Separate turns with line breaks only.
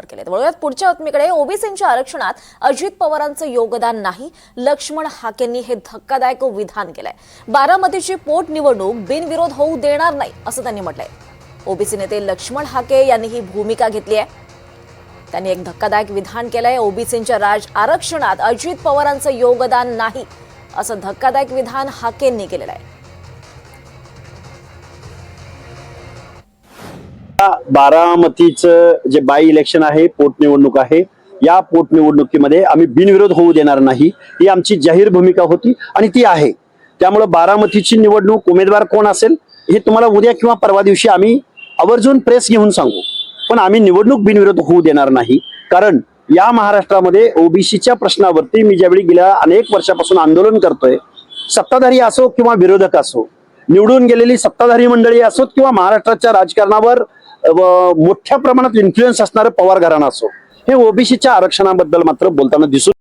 केले। वळूयात पुढच्या बातमीकडे। ओबीसींच्या आरक्षणात अजित पवारांचं योगदान नाही, लक्ष्मण हाकेंनी हे धक्कादायक विधान केलंय। बारामतीची पोटनिवडणूक बिनविरोध होऊ देणार नाही असं त्यांनी म्हटलंय। ओबीसी नेते लक्ष्मण हाके यांनी ही भूमिका घेतली आहे। त्यांनी एक धक्कादायक विधान केलंय। ओबीसींच्या आरक्षणात अजित पवारांचं योगदान नाही असं धक्कादायक विधान हाकेंनी केलेलं आहे।
बारामतीचं जे बाय इलेक्शन आहे, पोटनिवडणूक आहे, या पोटनिवडणुकीमध्ये आम्ही बिनविरोध होऊ देणार नाही ही आमची जाहीर भूमिका होती आणि ती आहे। त्यामुळे बारामतीची निवडणूक उमेदवार कोण असेल हे तुम्हाला उद्या किंवा परवा दिवशी आम्ही आवर्जून प्रेस घेऊन सांगू, पण आम्ही निवडणूक बिनविरोध होऊ देणार नाही। कारण या महाराष्ट्रामध्ये ओबीसीच्या प्रश्नावरती मी ज्यावेळी गेल्या अनेक वर्षापासून आंदोलन करतोय, सत्ताधारी असो किंवा विरोधक असो, निवडून गेलेली सत्ताधारी मंडळी असोत किंवा महाराष्ट्राच्या राजकारणावर मोठ्या प्रमाणात इन्फ्लुएन्स असणारे पवार घराणं असो, हे ओबीसीच्या आरक्षणाबद्दल मात्र बोलताना दिसून